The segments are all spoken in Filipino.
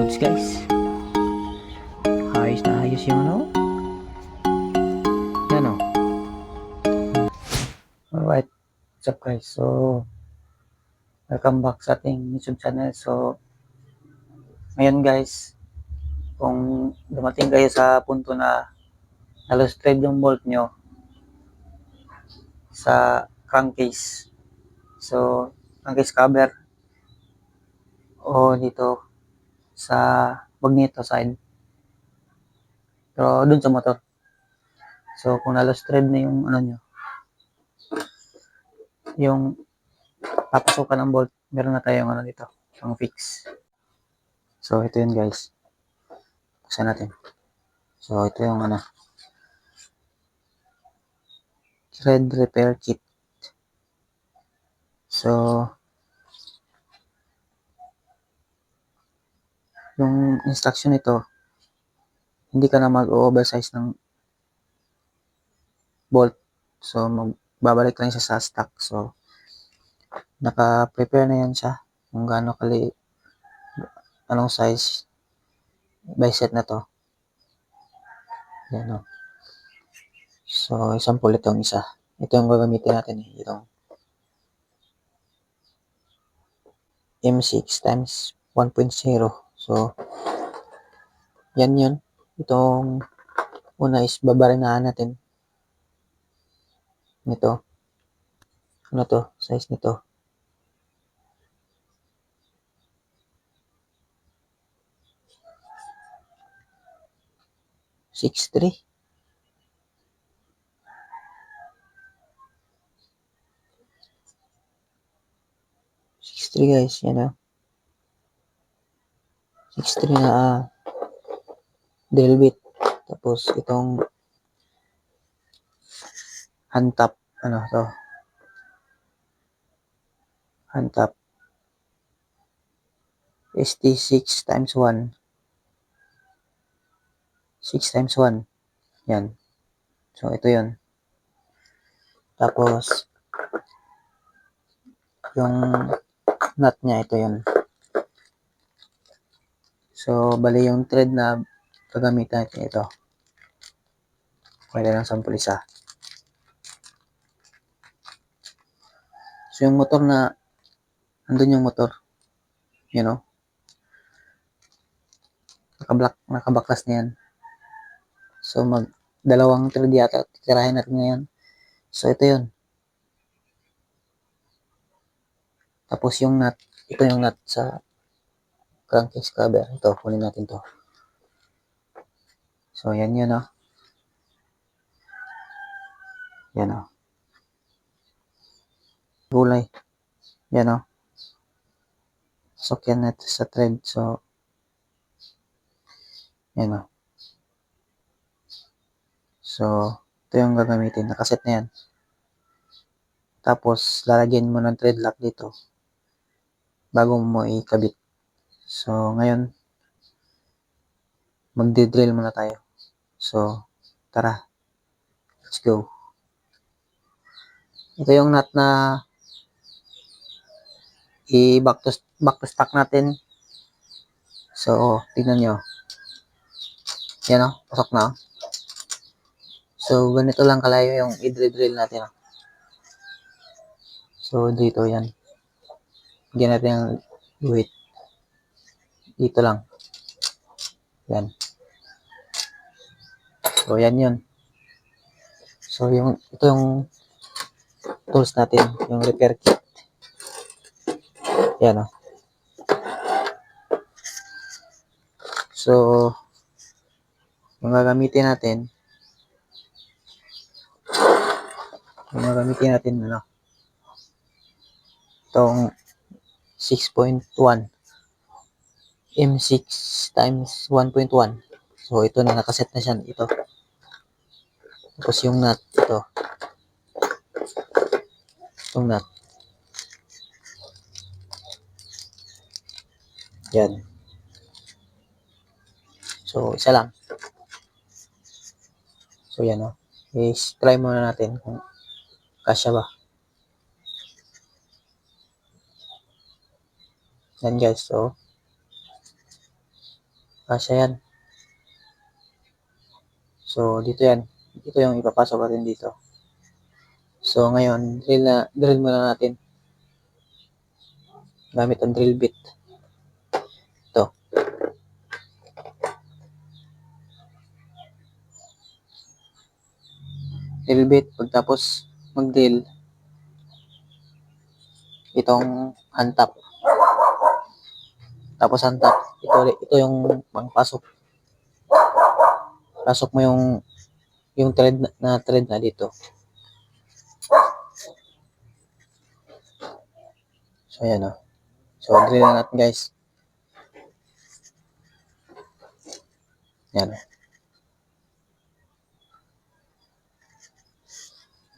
goods guys. Ayos na ayos yung ano. Yan o. Alright. What's up guys? So, welcome back sa ating YouTube channel. So, ngayon guys, kung dumating kayo sa punto na na-lustrade yung bolt nyo sa crankcase. So, crankcase cover o dito sa magneto side. Pero dun sa motor. So, kung na-lustrade na yung ano nyo, yung papasukan ng bolt, meron na tayong ano dito, ang fix. So, ito yun guys. Buksan natin. So, ito yung ano, thread repair kit. So, yung instruction nito, hindi ka na mag-oversize ng bolt. So, magbabalik lang siya sa stock. So, naka-prepare na yan siya kung gaano kali, anong size by set na to. Yan o. So, example itong isa. Ito yung gagamitin natin eh. Itong M6 times 1.0. So, yan yun. Itong una is babarinahan natin. Nito. Ano to? Size nito. Six three. Guys, yan o. 6'3 na drill bit. Tapos itong hand tap, ano to? Hand tap. ST6 times 1. 6 times 1. Yan. So, ito yun. Tapos, yung nut niya, ito yun. So, bali yung thread na gagamitan natin ito. Pwede lang sample isa. So, yung motor na, andun yung motor. You know? Nakabaklas na yan. So, dalawang thread yata. Titirahin natin ngayon. So, ito yun. Tapos yung nut, ito yung nut sa crankcase cover. Ito, kunin natin to. So, yan yun, oh. Yan, oh. Gulay. Yan, oh. Sokyan natin sa thread. So, yan, oh. So, ito yung gagamitin. Nakaset na yan. Tapos, lalagyan mo ng thread lock dito bago mo ikabit. So, ngayon, magdi-drill muna tayo. So, tara. Let's go. Ito yung nut na i-back to stock natin. So, tignan nyo. Yan o, pasok na o. So, ganito lang kalayo yung i-drill natin o. So, dito yan. Bigyan natin yung weight. Dito lang. Yan. So, yan yun. So, ito yung tools natin. Yung repair kit. Yan o. So, yung gagamitin natin, ano, itong 6.1 M6 times 1.1. So, ito na, nakaset na siya. Ito. Tapos yung nut, ito. Itong nut. Yan. So, isa lang. So, yan o. I-try muna natin kung kasya ba. Yan guys. So, Kasya yan. So, dito yan. Dito yung ipapasok natin dito. So, ngayon, drill muna natin. Gamit ang drill bit. Ito. Drill bit. Pagtapos mag-drill, itong hand tap. Tapos hand tap, ito yung pangpasok. Pasok mo yung thread na dito. So, ayan o. So, drill na natin guys. Ayan.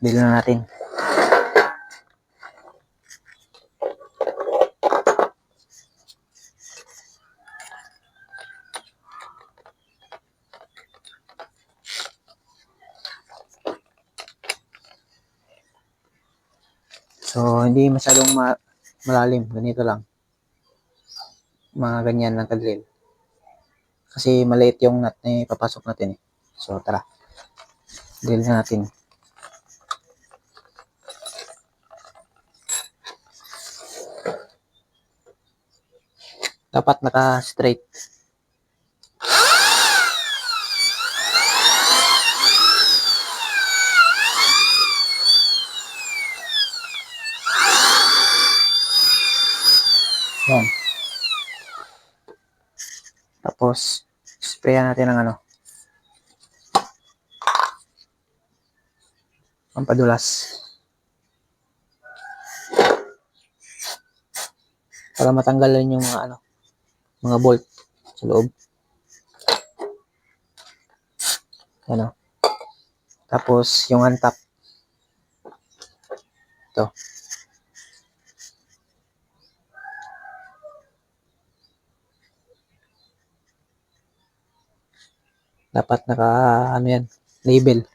Drill na natin. So, hindi masyadong malalim. Ganito lang. Mga ganyan lang ka-drill. Kasi maliit yung nut na ipapasok natin. So, tara. Drill na natin. Dapat naka-straight. Yan. Tapos, sprayan natin ng pampadulas. Para matanggalan yung mga bolt sa loob. Yan o. Tapos, yung hand tap. Ito. Dapat yan, label.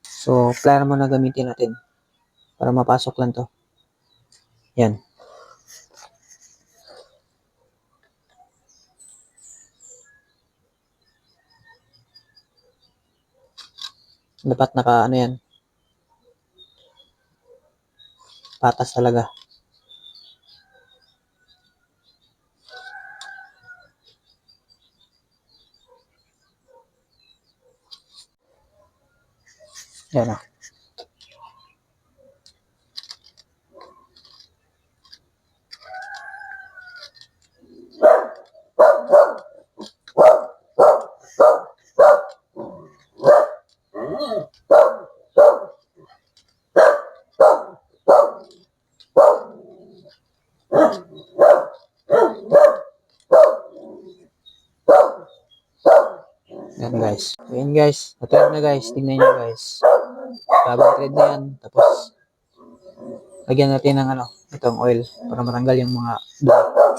So, plier mo na gamitin natin para mapasok lang to. Yan. Dapat yan. Patas talaga. Yan o. Yan guys. So, yan guys. Natuloy na guys. Tingnan nyo guys. Bagong thread na yan. Tapos, lagyan natin ng itong oil para matanggal yung mga dumi.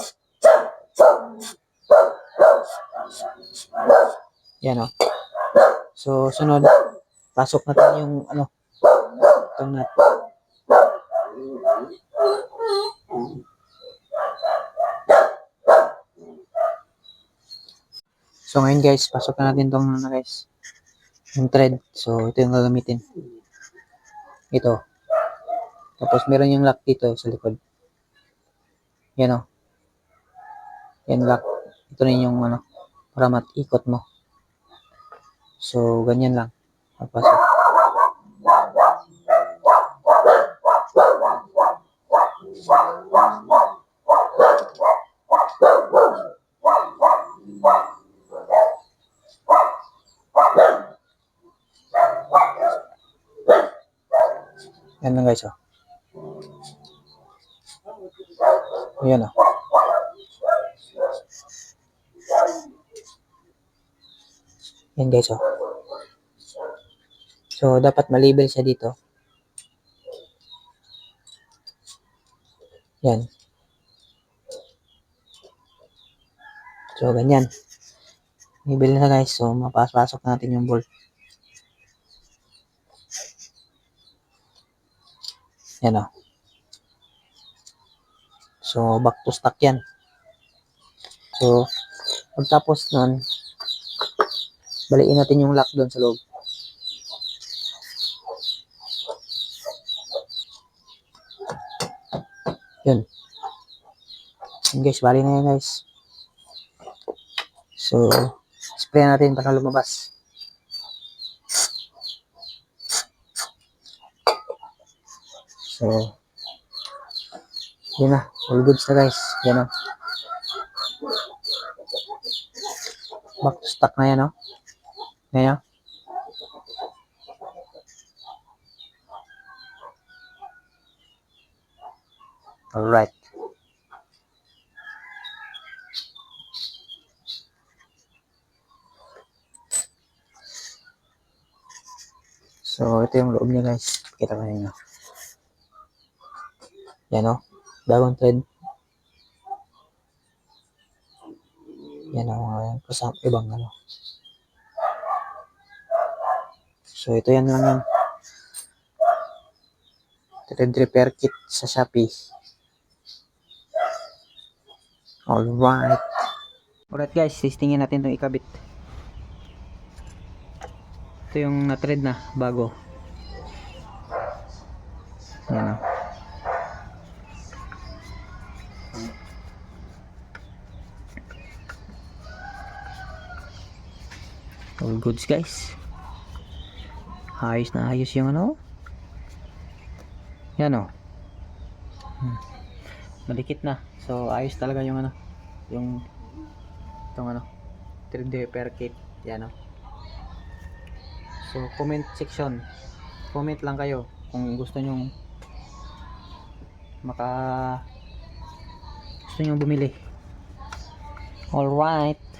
Yan o. So, sunod, pasok natin yung itong nut. So, ngayon guys, pasok na natin itong guys, yung thread. So, ito yung gagamitin. Ito. Tapos, meron yung lock dito sa likod. Yan o. Yan lock. Ito rin yung para matikot mo. So, ganyan lang. Papasok. Yan lang guys, Ayan Yan guys, So, dapat malabel siya dito. Yan. So, ganyan. Label na guys. So, mapasok natin yung bolt. Yan o. So, back to stock yan. So, Pagtapos nun, baliin natin yung lock doon sa loob. Yun. Yun guys, bali na yan guys. So, spray natin para lumabas. So, yun na. All goods na guys. Yan o. Back to stock na yan o. Ngayon. Alright. So, ito yung loob niya guys. Pakita ko ninyo. Yan o. Bagong thread. Yan o. Kasama ibang ano. So, ito yan lang yan. Thread repair kit sa Shopee. Alright. Alright guys, testingin natin itong ikabit. Ito yung na-thread na bago. Yan o. All goods guys. Ayos na ayos yung ano. Yan o. Malikit na. So ayos talaga yung ano. Yung itong ano. 3D repair kit. Yan o. So comment section. Comment lang kayo kung gusto nyong gusto nyong bumili. Alright.